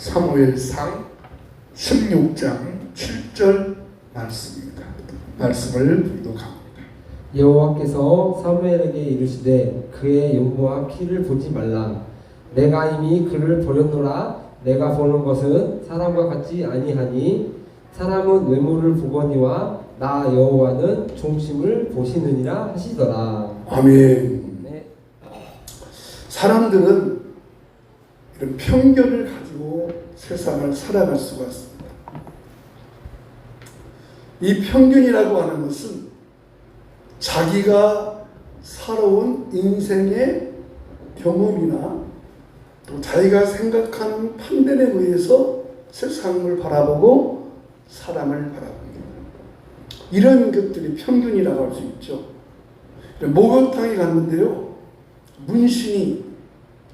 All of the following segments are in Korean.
사무엘상 16장 7절 말씀입니다. 말씀을 교독합니다. 여호와께서 사무엘에게 이르시되 그의 용모와 키를 보지 말라. 내가 이미 그를 보렸노라. 내가 보는 것은 사람과 같지 아니하니 사람은 외모를 보거니와 나 여호와는 중심을 보시느니라 하시더라. 아멘. 네. 사람들은 이런 편견을 가지고 세상을 살아갈 수가 있습니다. 이 편견이라고 하는 것은 자기가 살아온 인생의 경험이나 또 자기가 생각하는 판단에 의해서 세상을 바라보고 사람을 바라봅니다. 이런 것들이 편견이라고 할 수 있죠. 목욕탕에 갔는데요, 문신이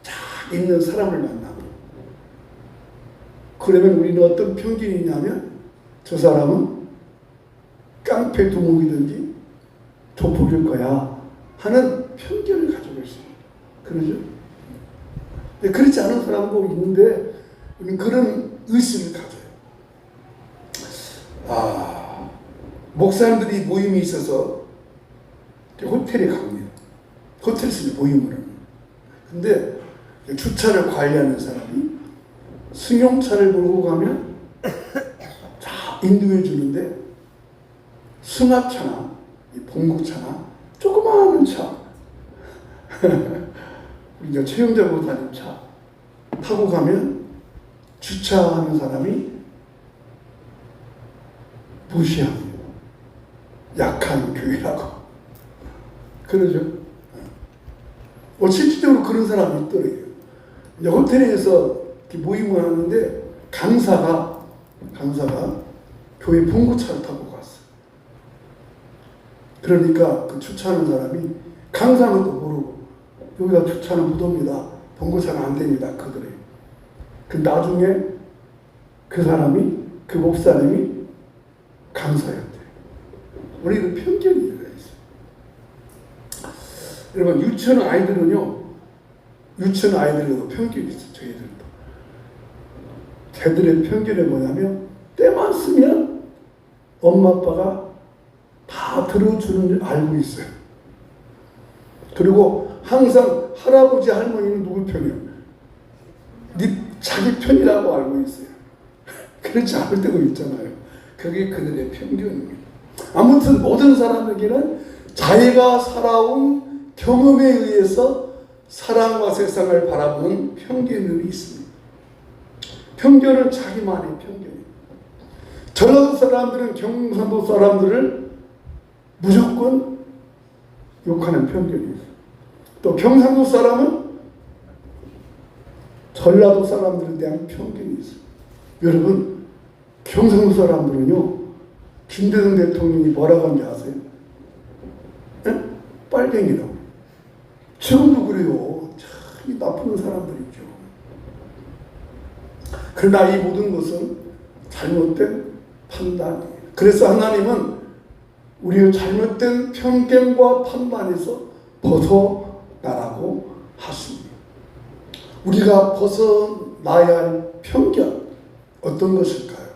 쫙 있는 사람을 만나고, 그러면 우리는 어떤 편견이 있냐면 저 사람은 깡패 두목이든지 조폭일 거야 하는 편견을 가지고 있습니다. 그러죠? 그렇지 않은 사람도 있는데 그런 의식을 가져요. 목사님들이 모임이 있어서 호텔에 갑니다. 호텔에서 모임을 합니다. 근데 주차를 관리하는 사람이 승용차를 몰고 가면 자 인도해 주는데 승합차나 봉고차나 조그마한 차 우리가 최영대로 다니는 차 타고 가면 주차하는 사람이 무시합니다. 약한 교회라고 그러죠. 실질적으로 그런 사람이 있더래요. 호텔에서 모임을 하는데 강사가 교회 봉고차를 타고 갔어요. 그러니까 그 주차하는 사람이 강사는 또 모르고 여기다 주차는 못 옵니다. 봉고차는 안 됩니다. 그들이. 그 나중에 그 사람이 그 목사님이 강사였대요. 우리는 편견이 있어요. 여러분 유치원 아이들은요, 유치원 아이들에도 편견이 있어요. 저희들도. 걔들의 편견이 뭐냐면 때만 쓰면 엄마 아빠가 다 들어주는 줄 알고 있어요. 그리고 항상 할아버지 할머니는 누구 편이에요? 자기 편이라고 알고 있어요. 그렇지 않을 때도 있잖아요. 그게 그들의 편견입니다. 아무튼 모든 사람에게는 자기가 살아온 경험에 의해서 사람과 세상을 바라보는 편견들이 있습니다. 편견은 자기만의 편견이에요. 전라도 사람들은 경상도 사람들을 무조건 욕하는 편견이 있어요. 또 경상도 사람은 전라도 사람들에 대한 편견이 있어요. 여러분 경상도 사람들은요, 김대중 대통령이 뭐라고 하는지 아세요? 네? 빨갱이라고. 지금도 그래요. 참 나쁜 사람들이죠. 그러나 이 모든 것은 잘못된 판단이에요. 그래서 하나님은 우리의 잘못된 편견과 판단에서 벗어나라고 하십니다. 우리가 벗어나야 할 편견, 어떤 것일까요?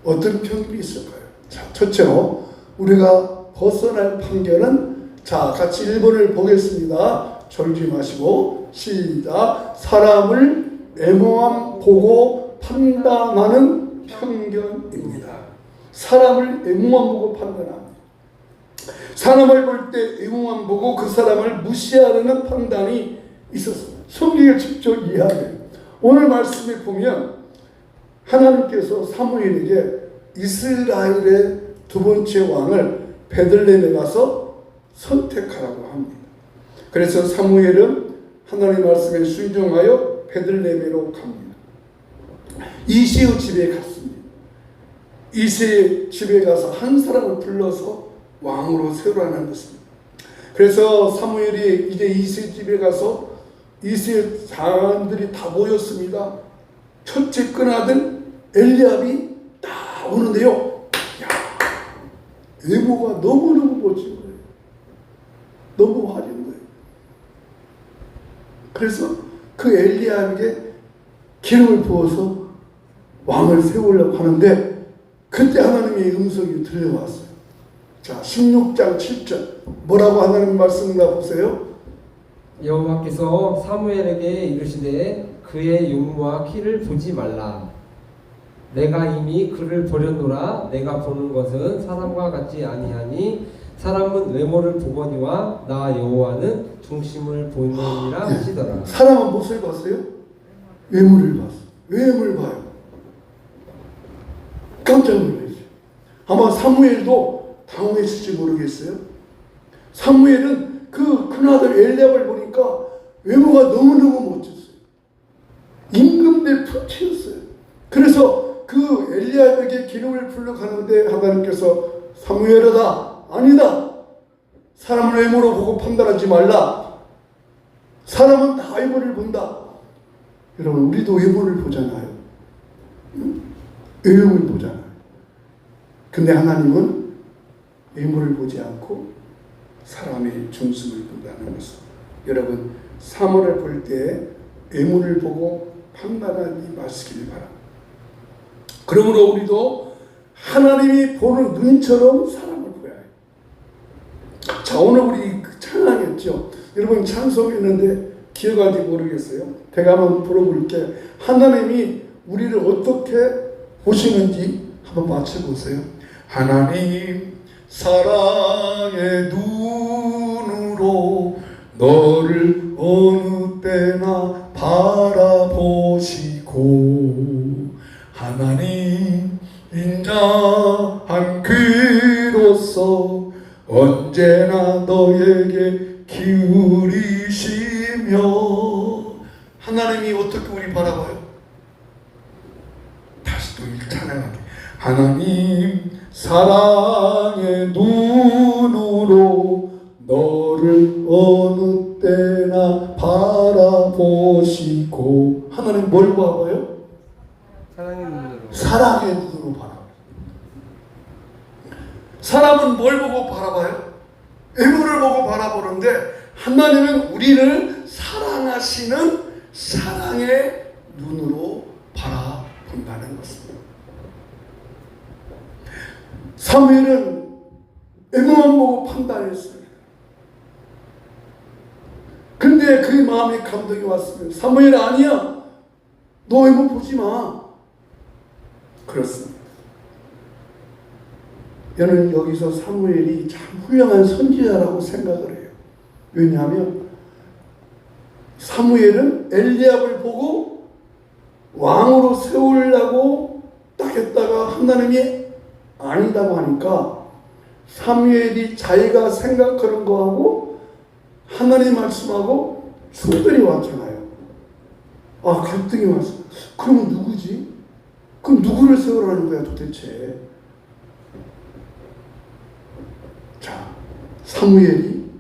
어떤 편견이 있을까요? 자, 첫째로 우리가 벗어날 편견은, 자, 같이 1번을 보겠습니다. 졸지 마시고 시작. 사람을 외모만 보고 판단하는 편견입니다. 사람을 외모만 보고 판단합니다. 사람을 볼 때 외모만 보고 그 사람을 무시하려는 판단이 있었습니다. 성경을 직접 이해하세요. 오늘 말씀에 보면 하나님께서 사무엘에게 이스라엘의 두 번째 왕을 베들레헴에 가서 선택하라고 합니다. 그래서 사무엘은 하나님의 말씀에 순종하여 베들레헴으로 갑니다. 이새의 집에 갔습니다. 이새의 집에 가서 한 사람을 불러서 왕으로 세우라는 것입니다. 그래서 사무엘이 이제 이새 집에 가서 이새 사람들이 다 모였습니다. 첫째 큰 아들 엘리압이 딱 오는데요. 야, 외모가 너무너무 멋진 거예요. 너무 화려한 거예요. 그래서 그 엘리압에게 기름을 부어서 왕을 세우려고 하는데 그때 하나님의 음성이 들려왔어요. 자, 16장 7절 뭐라고 하나님 말씀인가 보세요. 여호와께서 사무엘에게 이르시되 그의 용모와 키를 보지 말라. 내가 이미 그를 버렸노라. 내가 보는 것은 사람과 같지 아니하니 사람은 외모를 보거니와 나 여호와는 중심을 보느니라 하시더라. 사람은 무엇을 봤어요? 외모를 봤어요. 외모를 봐요. 깜짝 놀랐어요. 아마 사무엘도 당황했을지 모르겠어요. 사무엘은 그 큰아들 엘리압을 보니까 외모가 너무너무 멋졌어요. 임금들 풀치였어요. 그래서 그 엘리압에게 기름을 불러 가는데 하나님께서 사무엘이다, 아니다. 사람을 외모로 보고 판단하지 말라. 사람은 다 외모를 본다. 여러분, 우리도 외모를 보잖아요. 외모를 보잖아요. 근데 하나님은 외모를 보지 않고 사람의 중심을 본다는 것을, 여러분, 사물을 볼 때 외모를 보고 판단하지 마시길 바랍니다. 그러므로 우리도 하나님이 보는 눈처럼 사람을 보아야 해요. 자, 오늘 우리 찬양했죠. 여러분 찬송했는데 기억하지 모르겠어요. 제가 한번 불러볼게. 하나님이 우리를 어떻게 보시는지 한번 맞춰보세요. 하나님 사랑의 눈으로 너를 어느 때나 바라보시고 하나님 인자한 귀로서 언제나 너에게 기울이시며 하나님이 어떻게 우리 바라봐요? 다시 또 찬양하게. 하나님 사랑의 눈으로 너를 어느 때나 바라보시고 하나님 뭘 봐봐요? 사랑의 눈으로. 사랑의 눈으로 바라봐요. 사람은 뭘 보고 바라봐요? 외모를 보고 바라보는데 하나님은 우리를 사랑하시는 사랑의 눈으로 바라본다는 것입니다. 사무엘은 외모만 보고 판단했습니다. 근데 그 마음에 감동이 왔습니다. 사무엘 아니야. 너 외모 보지 마. 그렇습니다. 저는 여기서 사무엘이 참 훌륭한 선지자라고 생각을 해요. 왜냐하면 사무엘은 엘리압을 보고 왕으로 세우려고 딱 했다가 하나님이 아니다고 하니까 사무엘이 자기가 생각하는 거하고 하나님 말씀하고 충돌이 왔잖아요. 아, 갈등이 왔어. 그러면 누구지? 그럼 누구를 세우라는 거야 도대체? 자, 사무엘이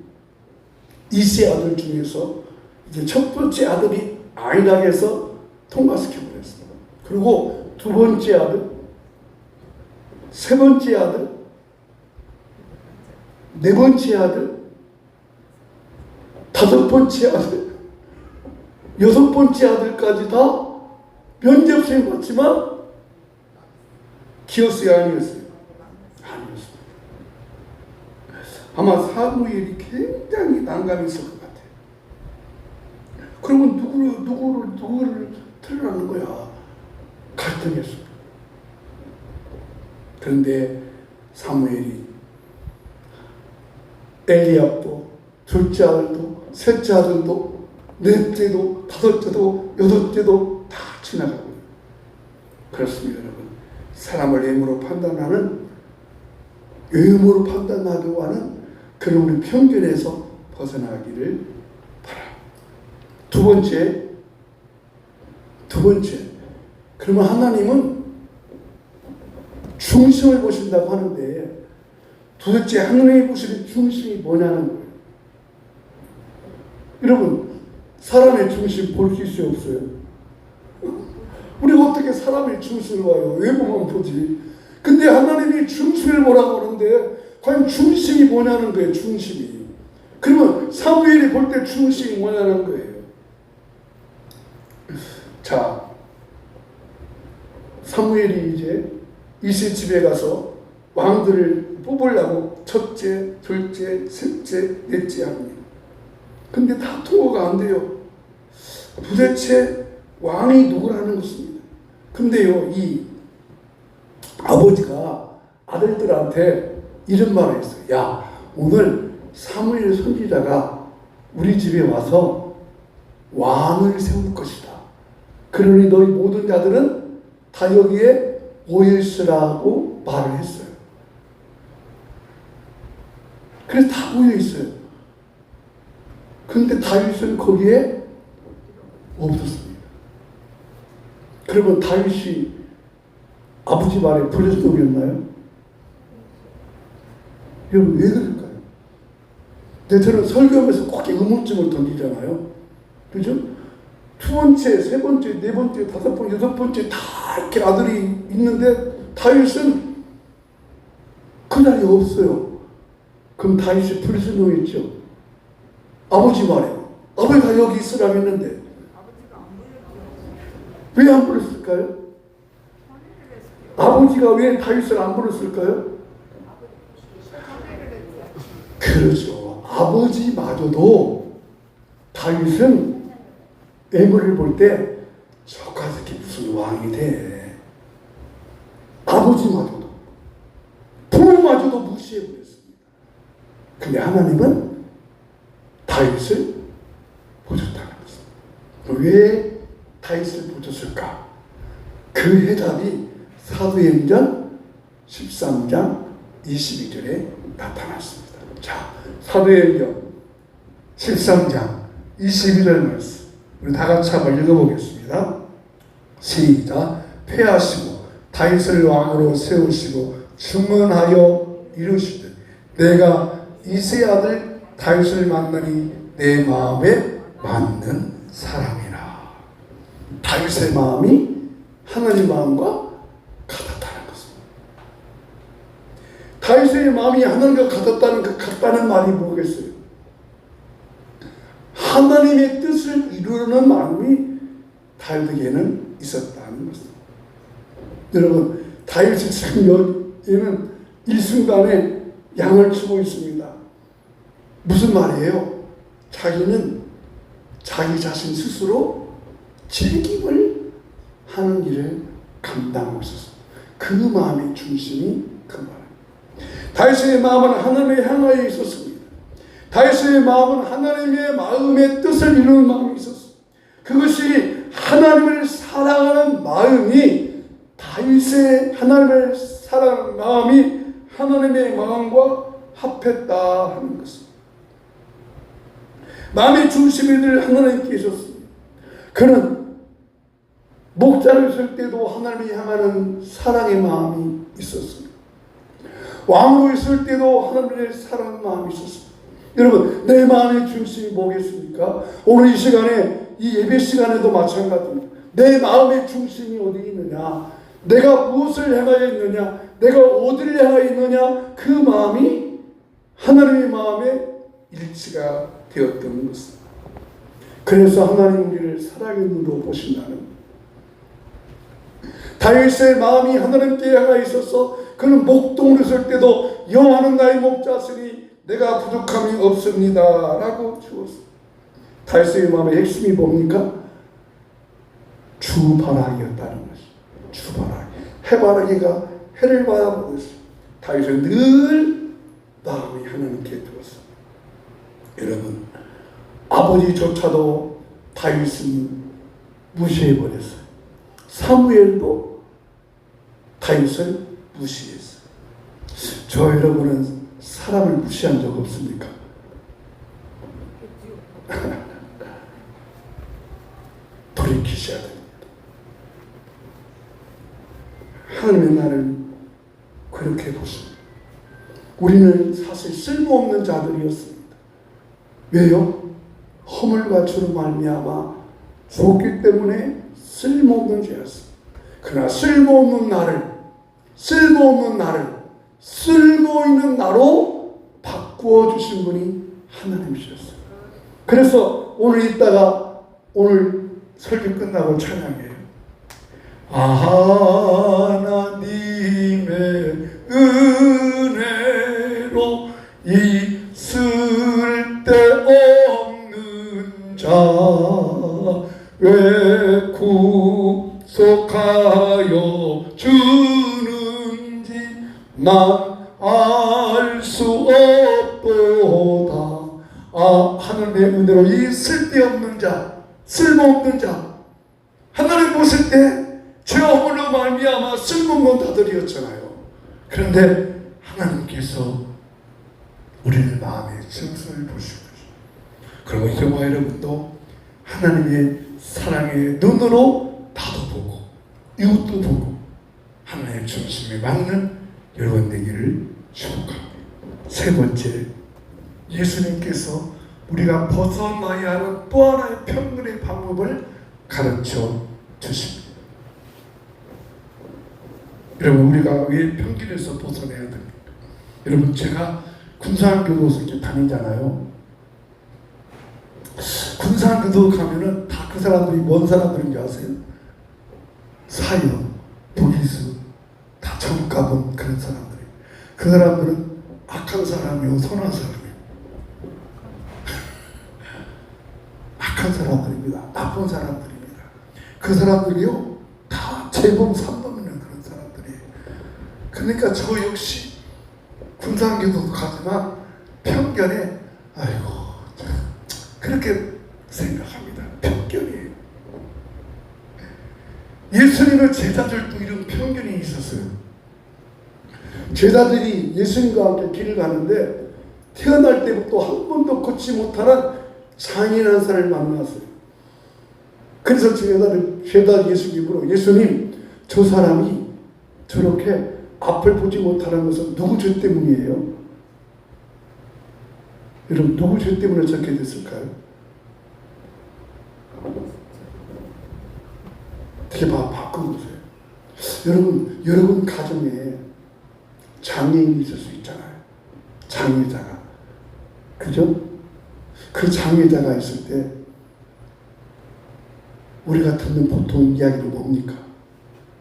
이세 아들 중에서 이제 첫 번째 아들이 아니라고 해서 통과시켜버렸어요. 그리고 두 번째 아들, 세 번째 아들, 네 번째 아들, 다섯 번째 아들, 여섯 번째 아들까지 다 면접생 받지만 기었어요, 아니었어요? 아니었어요. 아마 사무엘이 굉장히 난감했을 것 같아요. 그러면 누구를 틀으라는 거야? 갈등했습니다. 그런데 사무엘이 엘리압도 둘째 아들도 셋째 아들도 넷째도 다섯째도 여덟째도 다 지나가고 그렇습니다, 여러분. 사람을 외모로 판단하는 외모로 판단하려고 하는 그런 우리 편견에서 벗어나기를 바랍니다. 두 번째 그러면 하나님은 중심을 보신다고 하는데 도대체 하나님이 보시는 중심이 뭐냐는 거예요. 여러분, 사람의 중심 볼 수 있어요, 없어요? 우리가 어떻게 사람의 중심을 봐요? 외모만 보지. 근데 하나님이 중심을 보라고 하는데 과연 중심이 뭐냐는 거예요, 중심이. 그러면 사무엘이 볼 때 중심이 뭐냐는 거예요. 자, 사무엘이 이제 이세 집에 가서 왕들을 뽑으려고 첫째, 둘째, 셋째, 넷째 합니다. 근데 다 통과가 안 돼요. 도대체 왕이 누구라는 것입니다. 근데요, 이 아버지가 아들들한테 이런 말을 했어요. 야, 오늘 사무엘 선지자가 우리 집에 와서 왕을 세울 것이다. 그러니 너희 모든 자들은 다 여기에 모여 있으라고 말을 했어요. 그래서 다 모여 있어요. 그런데 다윗은 거기에 없었습니다. 그러면 다윗이 아버지 말에 불렸었겠나요? 여러분 왜 그럴까요? 근데 저는 설교하면서 꼭 의문점을 던지잖아요. 그죠? 두 번째, 세 번째, 네 번째, 다섯 번째, 여섯 번째 다 이렇게 아들이 있는데 다윗은 그 자리에 없어요. 그럼 다윗이 불순종했죠. 아버지 말에 아버지가 여기 있으라고 했는데 왜 안 불렀을까요? 아버지가 왜 다윗을 안 불렀을까요? 그렇죠. 아버지마저도 다윗은 애물을 볼 때 저가 새끼 무슨 왕이 돼. 아버지마저도 부모마저도 무시해버렸습니다. 근데 하나님은 다윗을 보셨다는 것입니다. 왜 다윗을 보셨을까? 그 해답이 사도행전 13장 22절에 나타났습니다. 자, 사도행전 13장 22절 말씀 우리 다 같이 한번 읽어보겠습니다. 시작. 폐하시고 다윗을 왕으로 세우시고 주문하여 이루시되 내가 이세 아들 다윗을 만나니 내 마음에 맞는 사람이라. 다윗의 마음이 하나님 마음과 같았다는 것입니다. 다윗의 마음이 하나님과 같다는 말이 뭐겠어요? 하나님의 뜻을 이루는 마음이 다윗에게는 있었다는 것입니다. 여러분, 다윗이 지금 여기에는 일순간에 양을 치고 있습니다. 무슨 말이에요? 자기는 자기 자신 스스로 책임을 하는 일을 감당하고 있었습니다. 그 마음의 중심이 그 말입니다. 다윗의 마음은 하나님을 향하여 있었습니다. 다윗의 마음은 하나님의 마음의 뜻을 이루는 마음이 있었습니다. 그것이 하나님을 사랑하는 마음이 다윗의 하나님을 사랑하는 마음이 하나님의 마음과 합했다 하는 것입니다. 마음의 중심이 늘 하나님께 있었습니다. 그는 목자를 쓸 때도 하나님을 향하는 사랑의 마음이 있었습니다. 왕으로 있을 때도 하나님을 사랑하는 마음이 있었습니다. 여러분, 내 마음의 중심이 뭐겠습니까? 오늘 이 시간에, 이 예배 시간에도 마찬가지입니다. 내 마음의 중심이 어디 있느냐? 내가 무엇을 향하여 있느냐? 내가 어디를 향하여 있느냐? 그 마음이 하나님의 마음에 일치가 되었던 것입니다. 그래서 하나님 우리를 사랑의 눈으로 보신다는 다윗의 마음이 하나님께 향하여 있어서 그는 목동으로 설 때도 여호와는 나의 목자시니 내가 부족함이 없습니다 라고 주었습니다. 다윗의 마음의 핵심이 뭡니까? 주바라기였다는 것이죠. 주바라기. 해바라기가 해를 바라보듯이 다윗은 늘 마음이 하나님께 두었습니다. 여러분, 아버지조차도 다윗은 무시해버렸어요. 사무엘도 다윗을 무시했어요. 저 여러분은 사람을 무시한 적 없습니까? 돌이키셔야 됩니다. 하나님의 나를 그렇게 보십니다. 우리는 사실 쓸모없는 자들이었습니다. 왜요? 허물과 주로 말미암아 죽었기 때문에 쓸모없는 죄였습니다. 그러나 쓸모없는 나를 쓸모있는 나로 바꾸어 주신 분이 하나님이셨어요. 그래서 오늘 이따가 오늘 설교 끝나고 찬양해요. 아하 행복하여 주는지 난 알 수 없도다. 하늘의 은혜로 이 쓸데없는 자, 쓸모없는 자, 하나님 보실 때 제 허물로 말미암아 쓸모없는 자들이었잖아요. 그런데 하나님께서 우리를 마음의 진실을 보시고, 그리고 저와 여러분도 하나님의 사랑의 눈으로 나도 보고 이웃도 보고 하나님의 중심에 맞는 여러분 되기를 축복합니다. 세 번째, 예수님께서 우리가 벗어나야 하는 또 하나의 평균의 방법을 가르쳐 주십니다. 여러분, 우리가 왜 평균에서 벗어나야 됩니까? 여러분, 제가 군사교도소 이렇게 다니잖아요. 군사교도 가면은 다 그 사람들이 뭔 사람들인지 아세요? 사형, 부기수, 다 전가본 그런 사람들이. 그 사람들은 악한 사람이요, 선한 사람이요. 악한 사람들입니다. 나쁜 사람들입니다. 그 사람들이요, 다 재범 3범 있는 그런 사람들이에요. 그러니까 저 역시 군사교도도 가지만 편견에, 아이고, 그렇게 생각합니다. 편견이에요. 예수님의 제자들도 이런 편견이 있었어요. 제자들이 예수님과 함께 길을 가는데 태어날 때부터 한 번도 걷지 못하는 장애인한 사람을 만났어요. 그래서 제자 예수님으로, 예수님, 저 사람이 저렇게 앞을 보지 못하는 것은 누구 죄 때문이에요? 여러분, 누구 죄 때문에 저렇게 됐을까요? 어떻게 바꿔보세요. 여러분 가정에 장애인이 있을 수 있잖아요. 장애자가. 그죠? 그 장애자가 있을 때 우리가 듣는 보통 이야기는 뭡니까?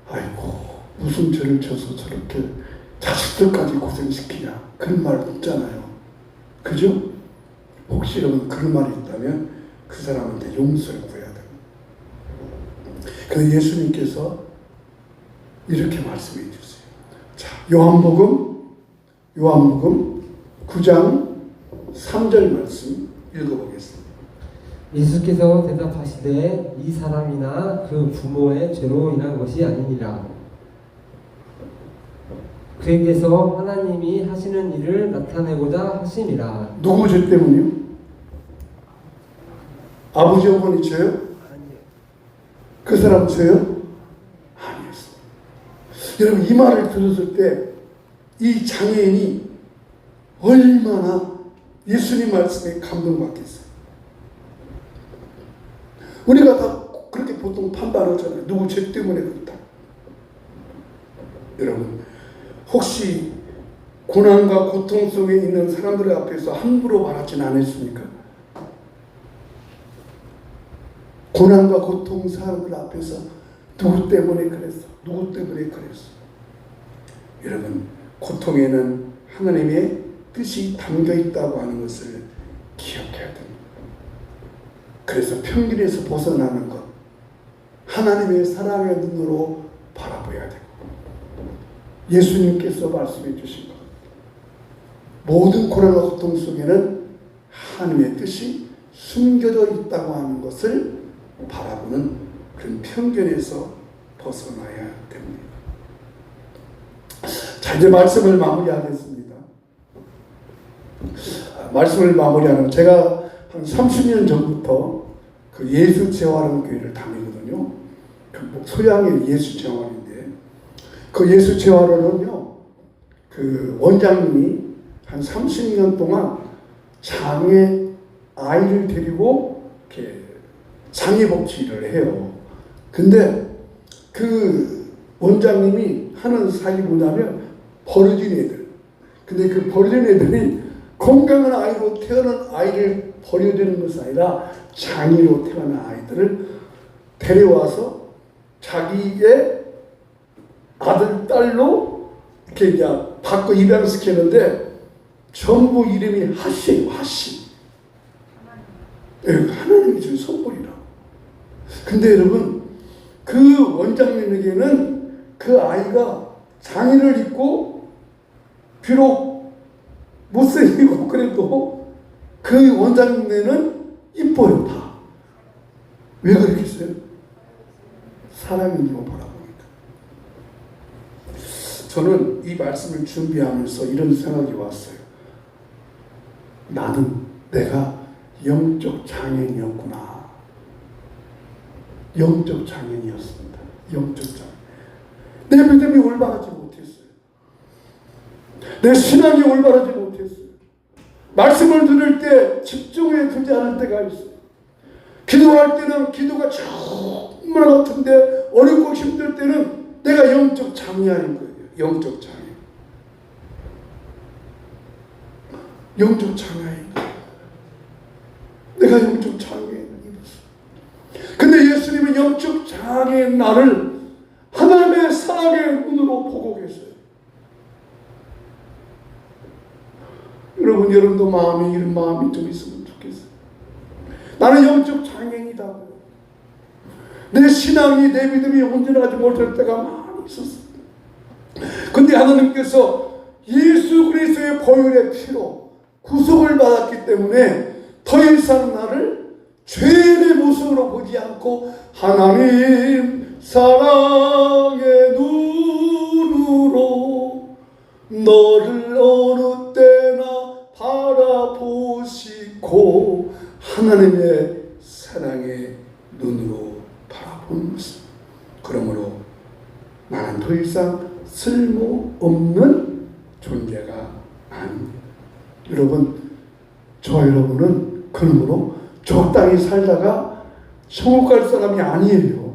아이고, 무슨 죄를 져서 저렇게 자식들까지 고생시키냐. 그런 말 없잖아요. 그죠? 혹시 여러분 그런 말이 있다면 그 사람한테 용서를 구해야 됩니다. 그래서 예수님께서 이렇게 말씀해 주세요. 자, 요한복음 9장 3절 말씀 읽어보겠습니다. 예수께서 대답하시되 이 사람이나 그 부모의 죄로 인한 것이 아니니라. 그에게서 하나님이 하시는 일을 나타내고자 하심이라. 누구 죄 때문이요? 아버지 어머니 죄요? 아니요. 그 사람 죄요? 아니었어요. 여러분, 이 말을 들었을 때 이 장애인이 얼마나 예수님 말씀에 감동받겠어요. 우리가 다 그렇게 보통 판단하잖아요. 누구 죄 때문에 그렇다. 여러분, 혹시 고난과 고통 속에 있는 사람들 앞에서 함부로 말하진 않았습니까? 고난과 고통 사람들 앞에서 누구 때문에 그랬어? 누구 때문에 그랬어? 여러분, 고통에는 하나님의 뜻이 담겨 있다고 하는 것을 기억해야 됩니다. 그래서 평균에서 벗어나는 것, 하나님의 사랑의 눈으로 바라봐야 되고, 예수님께서 말씀해 주신 것, 모든 고난과 고통 속에는 하나님의 뜻이 숨겨져 있다고 하는 것을 바라보는 그런 편견에서 벗어나야 됩니다. 자, 이제 말씀을 마무리하겠습니다. 말씀을 마무리하는, 제가 한 30년 전부터 그 예수재활원 교회를 다니거든요. 그 소양의 예수재활원인데, 그 예수재활원은요, 그 원장님이 한 30년 동안 장애 아이를 데리고 이렇게 장애복지를 해요. 근데 그 원장님이 하는 사업이 뭐냐면 버려진 애들. 근데 그 버려진 애들이 건강한 아이로 태어난 아이를 버려두는 것이 아니라 장애로 태어난 아이들을 데려와서 자기의 아들, 딸로 이렇게 이제 바꿔 입양시키는데 전부 이름이 하시예요, 하시. 하나님이 준 선물이라. 근데 여러분, 그 원장님에게는 그 아이가 장애를 입고 비록 못생기고 그래도 그 원장님네는 이뻐요 다. 왜 그렇겠어요? 사랑이니까 바라봅니다. 저는 이 말씀을 준비하면서 이런 생각이 왔어요. 나는 내가 영적 장애인이었구나. 영적 장애인이었습니다. 영적 장애. 내 믿음이 올바르지 못했어요. 내 신앙이 올바르지 못했어요. 말씀을 들을 때 집중해 두지 않을 때가 있어요. 기도할 때는 기도가 정말 같은데 어렵고 힘들 때는 내가 영적 장애인 거예요. 영적 장애. 영적 장애인. 내가 영적 장애인이었어. 근데 예수님은 영적 장애인 나를 하나님의 사랑의 눈으로 보고 계세요. 여러분도 마음에 이런 마음이 좀 있으면 좋겠어요. 나는 영적 장애인이다. 내 신앙이, 내 믿음이 온전하지 못할 때가 많이 있었어요. 근데 하나님께서 예수 그리스도의 보혈의 피로 구속을 받았기 때문에 더 이상 나를 죄인의 모습으로 보지 않고 하나님 사랑의 눈으로 너를 어느 때나 바라보시고 하나님의 사랑의 눈으로 바라보는 모습. 그러므로 나는 더 이상 쓸모없는 존재가 아닙니다. 여러분, 저와 여러분은 그러므로 적당히 살다가 천국 갈 사람이 아니에요.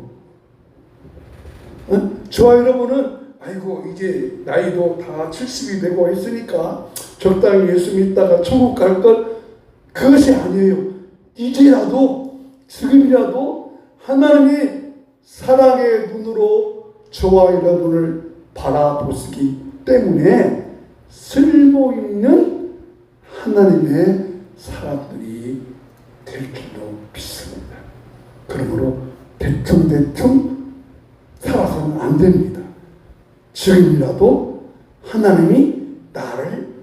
저와 여러분은 아이고 이제 나이도 다 70이 되고 있으니까 적당히 예수 믿다가 천국 갈 것, 그것이 아니에요. 이제라도 지금이라도 하나님이 사랑의 눈으로 저와 여러분을 바라보시기 때문에 쓸모있는 하나님의 사람들이 될 줄로 믿습니다. 그러므로 대충 살아서는 안 됩니다. 지금이라도 하나님이 나를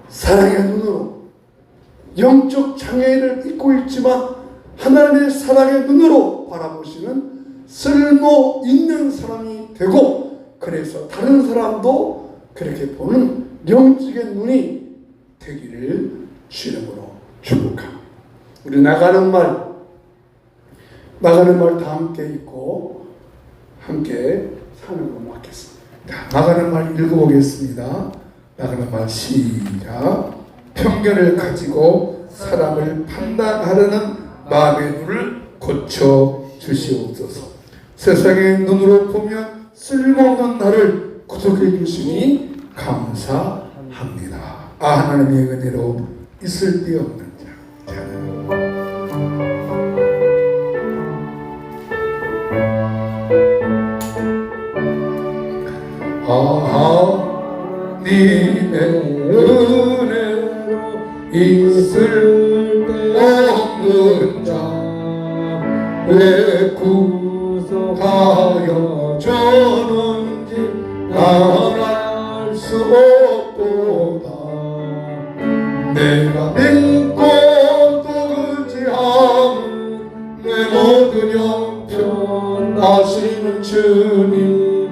사랑의 눈으로, 영적 장애를 입고 있지만 하나님의 사랑의 눈으로 바라보시는 쓸모 있는 사람이 되고, 그래서 다른 사람도 그렇게 보는 영적의 눈이 되기를 주님으로 축복합니다. 우리 나가는 말 다 함께 읽고 함께 사는 거 맞겠습니다. 나가는 말 읽어보겠습니다. 나가는 말 시작. 편견을 가지고 사람을 판단하려는 마음의 눈을 고쳐 주시옵소서. 세상의 눈으로 보면 쓸모없는 나를 구속해 주시니 감사합니다. 하나님의 은혜로 있을 데 없는 자. 하나님의 은혜로 있을 데 없는 자 왜 구속하여 주는지 난 알 수 없도다. 내가 믿고 또 의지하는 내 모든 형편 아시는 주님을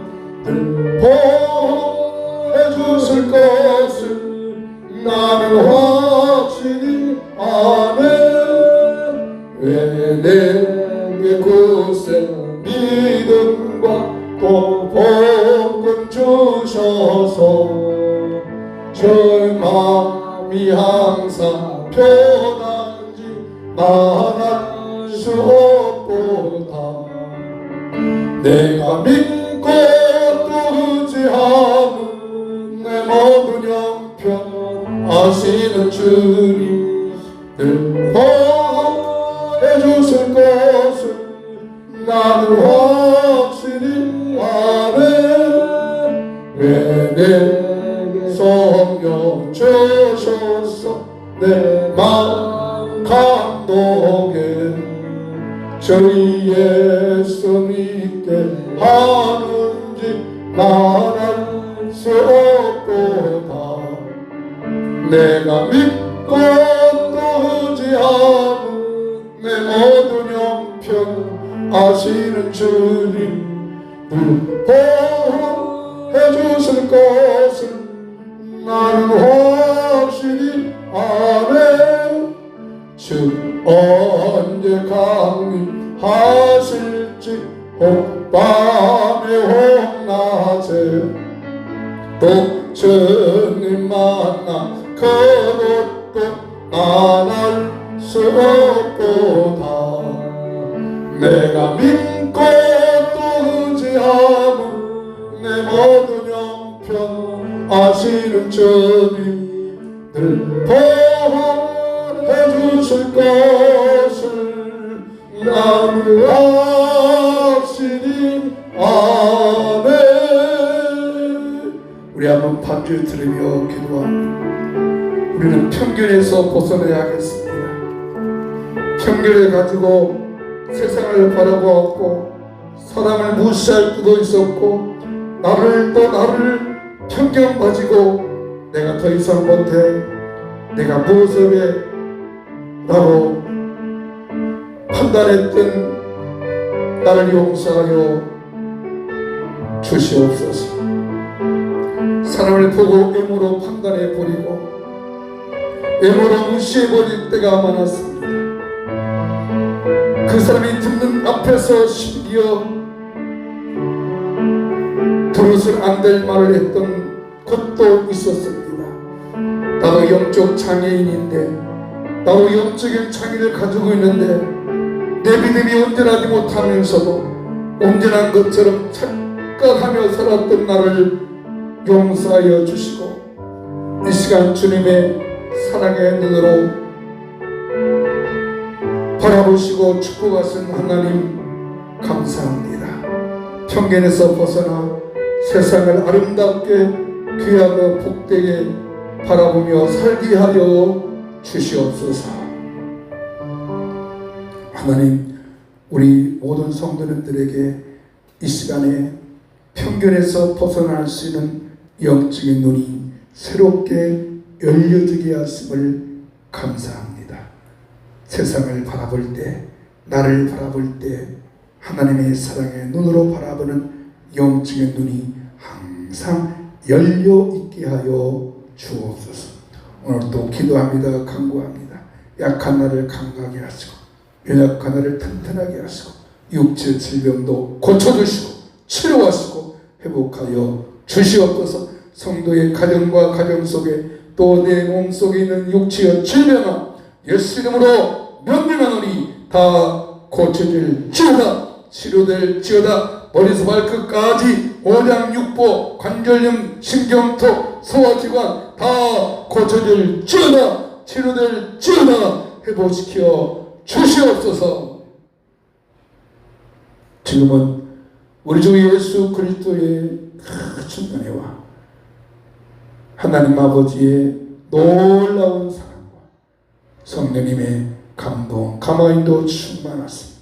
보호해 주실 것을 나는 확실히 아네. 왜 내게 굳센 믿음과 또 복음 주셔서 저의 마음이 항상 편한지 말할 수 없도다. 내가 믿고 또 의지하는 내 모든 형편 아시는 주님을 보호해 주실 것을 나는 확실히 아네. 왜 내게 성령 주셔서 내 마음 감동에 저희 예수 믿게 말할 수 없도다. 내가 믿고 또 의지하는 내 모든 형편 아시는 주님 보호해 주실 것을 나는 확실히 아네. 주 언제 강림하실지 혹밤에 혹낮에 또 주님 만나 그것도 말할 수 없도다. 내가 믿고 또 의지하는 내 모든 형편 아시는 주님 늘 보호해 주실 것을 나는 확실히 아네. 우리 한번 반주를 들으며 기도합니다. 우리는 편견에서 벗어나야겠습니다. 편견을 가지고 세상을 바라보았고 사람을 무시할 때도 있었고 나를 편견 가지고 내가 더 이상 못해, 내가 무엇을 해 라고 판단했던 나를 용서하여 주시옵소서. 사람을 보고 애무로 판단해 버리고 애무로 무시해 버릴 때가 많았습니다. 그 사람이 듣는 앞에서 심기어 들어서는 안 될 말을 했던 것도 있었습니다. 나도 영적 장애인인데, 나도 영적인 장애를 가지고 있는데 내 믿음이 온전하지 못하면서도 온전한 것처럼 착각하며 살았던 나를 용서하여 주시고 이 시간 주님의 사랑의 눈으로 바라보시고 축복하신 하나님 감사합니다. 편견에서 벗어나 세상을 아름답게 귀하고 복되게 바라보며 살게 하여 주시옵소서. 하나님, 우리 모든 성도님들에게 이 시간에 편견에서 벗어날 수 있는 영적인 눈이 새롭게 열려지게 하심을 감사합니다. 세상을 바라볼 때, 나를 바라볼 때 하나님의 사랑의 눈으로 바라보는 영적인 눈이 항상 열려 있게 하여 주옵소서. 오늘도 기도합니다. 간구합니다. 약한 나를 강하게 하시고 연약한 나를 튼튼하게 하시고 육체 질병도 고쳐주시고 치료하시고 회복하여 주시옵소서. 성도의 가정과 가정 속에 또 내 몸속에 있는 육체의 질병아 예수 이름으로 명령하노니 다 고쳐질지어다. 치료될지어다. 머리에서 발끝까지 오장육부 관절염 신경통 소화기관 다 고쳐질지어다. 치료될지어다. 회복시켜 주시옵소서. 지금은 우리 주 예수 그리스도의 크신 은혜와 하나님 아버지의 놀라운 사랑과 성령님의 감동 가마인도 충만하심,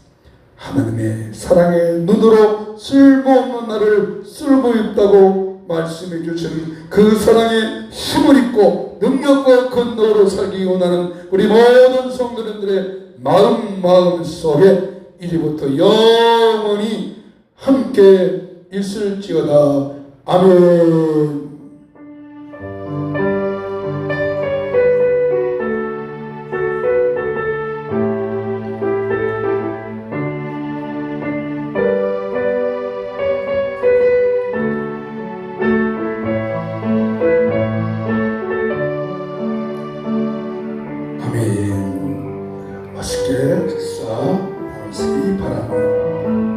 하나님의 사랑의 눈으로 쓸모없는 나를 쓸모있다고 말씀해 주신 그 사랑의 힘을 입고 능력과 근도로 살기 원하는 우리 모든 성도님들의 마음 속에 이제부터 영원히 함께 있을지어다. 아멘. 아멘. 맛있게 식사 하시기 바랍니다.